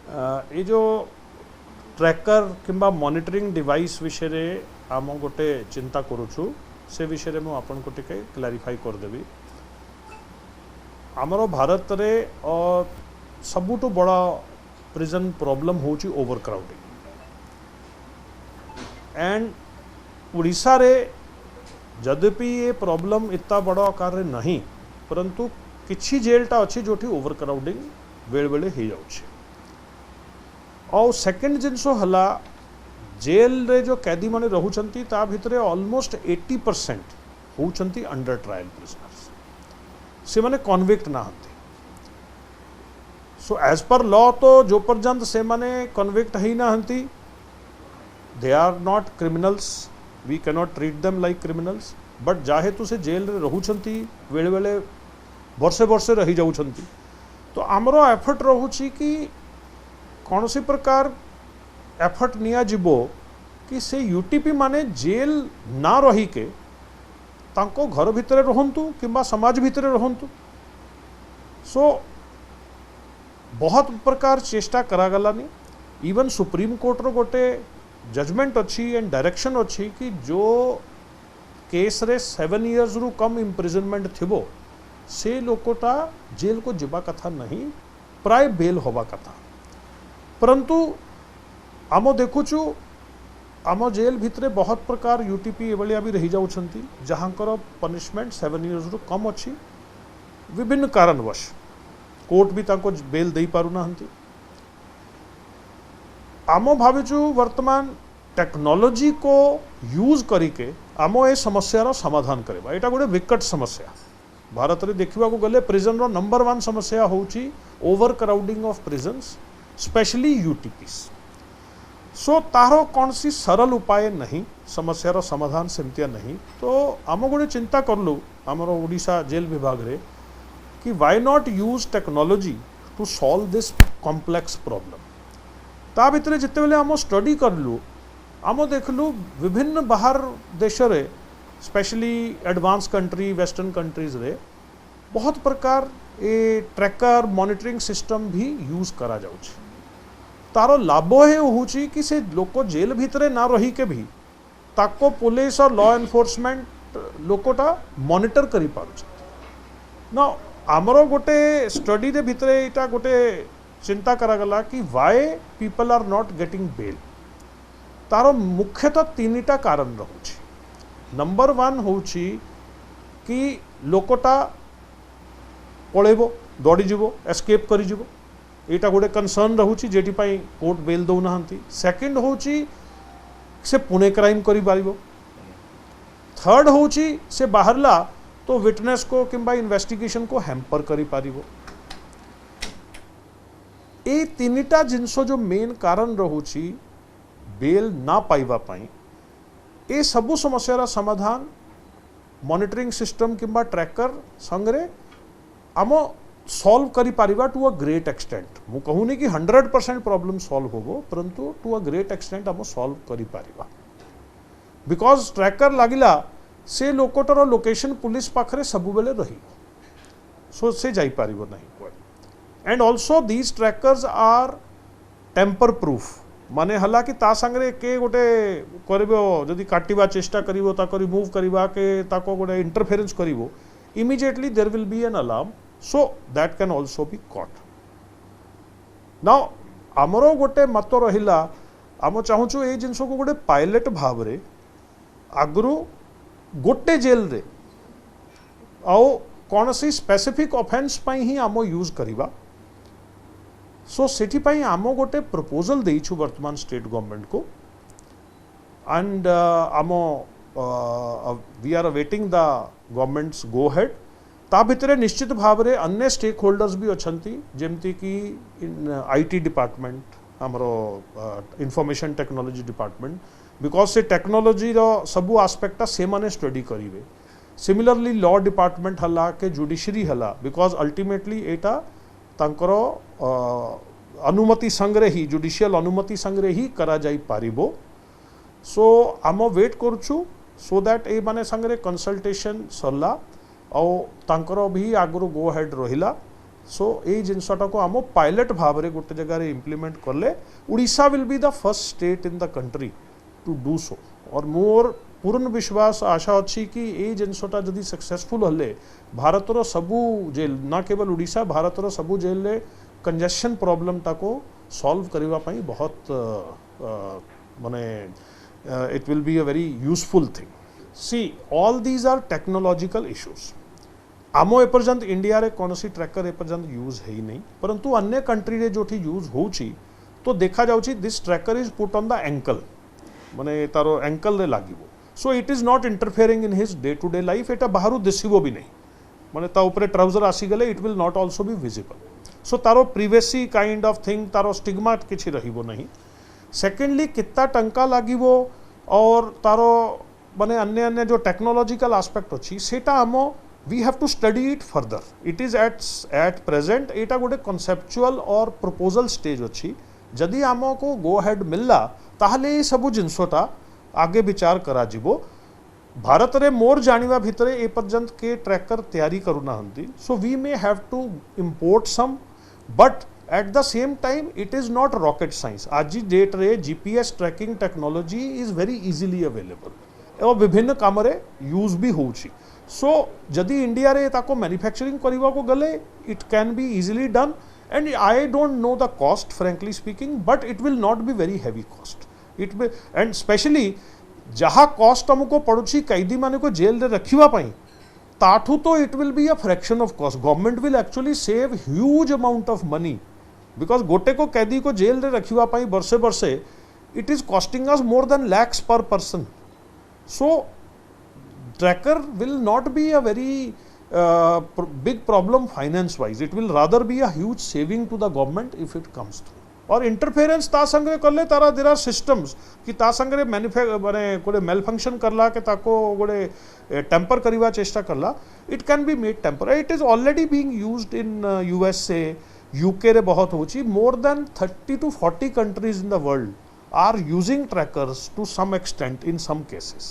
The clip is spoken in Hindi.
ये जो ट्रैकर किंबा मॉनिटरिंग डिवाइस विषय आम गोटे चिंता करुचु से विषय में आपन को टिके क्लारिफाई करदेवी। आमर भारत रे सबुठु बड़ा प्रिजन प्रॉब्लम होची ओवर क्राउडिंग एंड उड़ीसा रे यद्यपि ये प्रॉब्लम इतना बड़ा आकार रे नहीं परंतु किछि जेलटा अच्छी जो ओवर क्राउडिंग बेले बेले हो जाउछि। और सेकेंड जिनस हला जेल रे जो कैदी माने रहुचंती ता भितरे ऑलमोस्ट 80% होउचंती अंडर ट्रायल प्रिजनर्स से माने कन्विक्ट ना हंती। सो एज पर लॉ तो जो पर्यंत से माने कन्विक्ट ही ना हंती they are not criminals, we cannot treat them like criminals. But जाहे तो से जेल रे रहुचंती बेले बेले वर्षे वर्षे रही जाउछंती तो आमरो एफर्ट रहुची कि कौन सी प्रकार एफर्ट निया जिवो कि से यूटीपी माने जेल ना रही के तांको घर भितरे रहंतु किंबा समाज भितरे रहंतु। सो बहुत प्रकार चेष्टा करागलानी। इवन सुप्रीम कोर्ट रो गोटे जजमेंट अच्छी एंड डायरेक्शन अच्छी कि जो केस रे 7 इयर्स रु कम इम्प्रिजनमेंट थिबो से लोकोटा जेल को जिबा कथा नहीं, प्राय बेल होबा कथा। परंतु आम देखुचु आम जेल भितरे बहुत प्रकार यूटीपी एभलिया भी रही जाउछंती जहाँकर पनिशमेंट 7 इयर्स रु कम अच्छी। विभिन्न कारणवश कोर्ट भी तांको बेल दे पारु नाहंती। आम भाविचु वर्तमान टेक्नोलॉजी को यूज करिके आम ए समस्यार समाधान करबा। एटा गोटे विकट समस्या भारत रे देखिबा को गले प्रिजन रो नंबर 1 समस्या होउची overcrowding of prisons specially UTPs. So तारो कौन सी सरल उपाय नहीं, समस्यार समाधान सेमतिया नहीं। तो आम गोटे चिंता करलु आमर ओडिशा जेल विभाग रे कि why not use technology to solve this complex problem. ता भितरे जिते बेले आम स्टडी करलु आम देखलु विभिन्न बाहर देश रे specially advance country western countries रे बहुत प्रकार ए ट्रैकर मॉनिटरिंग सिस्टम भी यूज करा जाउछि। तारो लाभ हे होउछि कि से लोक जेल भितरे ना रही के भी ताको पुलिस और लॉ एनफोर्समेंट लोकोटा मॉनिटर करि पारुछ ना। आमरो गोटे स्टडी दे भितरे इटा गोटे चिंता करागला कि why people are not getting bail. तारो मुख्यतः 3टा कारण रहुछि। नंबर 1 होउछि कि लोकोटा पळेबो दौड़ी जीवो एस्केप करि जीवो, एटा गोटे कंसर्न रहुछि जेटी पई कोर्ट बेल दउ नाहंती। सेकंड होउछि से पुणे क्राइम करि पारिबो। थर्ड होउछि से बाहरला तो विटनेस को किंबा इन्वेस्टिगेशन को हैम्पर करि पारिबो। ए 3टा जिनसो जो मेन कारण रहुछि बेल ना पाइबा पाई ए सबु समस्यार समाधान मॉनिटरिंग सिस्टम किंबा ट्रैकर संगरे आम सॉल्व करि पारिबा टू अ ग्रेट एक्सटेंट। मु कहूनी कि 100% प्रॉब्लम सॉल्व होबो परंतु टू अ ग्रेट एक्सटेंट आम सॉल्व करि पारिबा। बिकॉज ट्रैकर लागिला से लोकोटर लोकेशन पुलिस पाखरे सबु बेले रही सो से जाई पारिबो नहीं। And also these trackers are tamper proof माने हला कि ता संगरे के गोटे करबो जदि काटिबा चेष्टा करिवो ताको रिमूव करिबा के ताको गोटे interference करिवो immediately there will be an alarm so that can also be caught. now amaro gote mato rahila आम चाहूँ ये जिनस को गोटे पायलट भाव रे आगु गोटे जेल रे आओ कौन सी स्पेसिफिक ऑफेंस पाई ही आम यूज करवा। सो सेठी पाई आम गोटे प्रपोजल देइछु वर्तमान स्टेट गवर्नमेंट को एंड आम we are awaiting the government's go ahead. ता भितरे निश्चित भाव रे अन्य स्टेक होल्डर्स भी अछंती जेमती कि आईटी डिपार्टमेंट आमरो इंफॉर्मेशन टेक्नोलॉजी डिपार्टमेंट बिकॉज से टेक्नोलॉजी रो सबु आस्पेक्ट से माने स्टडी करिवे। सिमिलरली लॉ डिपार्टमेंट हला के जुडिशरी हला बिकॉज अल्टीमेटली एटा तांकरो अनुमति संग्रे ही जुडिशियल अनुमति संग्रे ही करा जाई पारिबो। सो आम वेट करूछु सो दैट ए माने संग्रे कंसल्टेशन सरला और तांकरो भी आगुरु गो हेड रहिला सो ये जिनसटा को आम पायलट भाव में गोटे जगह इम्प्लीमेंट कले Orissa will be the first state in the country to do so. और मोर पूर्ण विश्वास आशा अच्छी कि ये जिनसटा जदि सक्सेसफुल हले भारतर सबू जेल ना केवल उड़ीसा भारतर सबू जेल रे कंजेशन प्रॉब्लम टाको सॉल्व करबा पई बहुत माने it will be a very useful thing. See all these are technological issues. आम एपर्यंत इंडिया रे कौन सी ट्रैकर एपर्यंत यूज है ही नहीं, परंतु अन्य कंट्री रे जो यूज होची तो देखा जाउची this tracker is put on the ankle माने तारो एंकल रे लागिवो। So it is not interfering in his day to day life. एटा बाहर दिशो भी नहीं माने ता ऊपर ट्राउजर आसीगले it will not also be visible. So तारो प्रिवेसी काइंड ऑफ थिंग तारो स्टिग्मा किछि रहिबो नहीं। सेकेंडली कितना टंका लागिवो और तारो माने अन्य अन्य जो टेक्नोलॉजिकल आस्पेक्ट अच्छी सेटा आम we have to study it further. It is at present एटा गोटे कॉन्सेप्चुअल और प्रपोजल स्टेज अच्छी। जदि आम को गो हेड मिलला ताहले ये सब जिनसटा आगे विचार करा जिवो। भारत रे मोर जानिबा भितरे ए पर्यंत के ट्रैकर तैयारी करूना हंती। So we may have to import some but at the same time it is not rocket science. आज डेट रे GPS tracking technology is very easily available और विभिन्न काम रे यूज भी होउची। सो जदि इंडिया रे ताको मैन्युफैक्चरिंग करबा को गले it can be easily done and I don't know the cost frankly speaking but it will not be very heavy cost. It will and specially जहाँ कॉस्ट हमको पड़ुची कैदी माने को जेल रे रखिबा पई ताठू तो it will be a fraction of cost. Government will actually save huge amount of money because गोटे को कैदी को जेल रे रखिबा पई वर्षे वर्षे it is costing us more than lakhs per person. So tracker will not be a very big problem finance wise. It will rather be a huge saving to the government if it comes through. और इंटरफेरेंस ता संगे करले तारा देर आर सिस्टम्स कि ता संगे माने गोटे मेल फंक्शन करला के ताको गोटे टेम्पर करवा चेष्टा करला it can be made tamper. It is already being used in USA UK रे बहुत होची। More than 30 to 40 countries in the world are using trackers to some extent in some cases.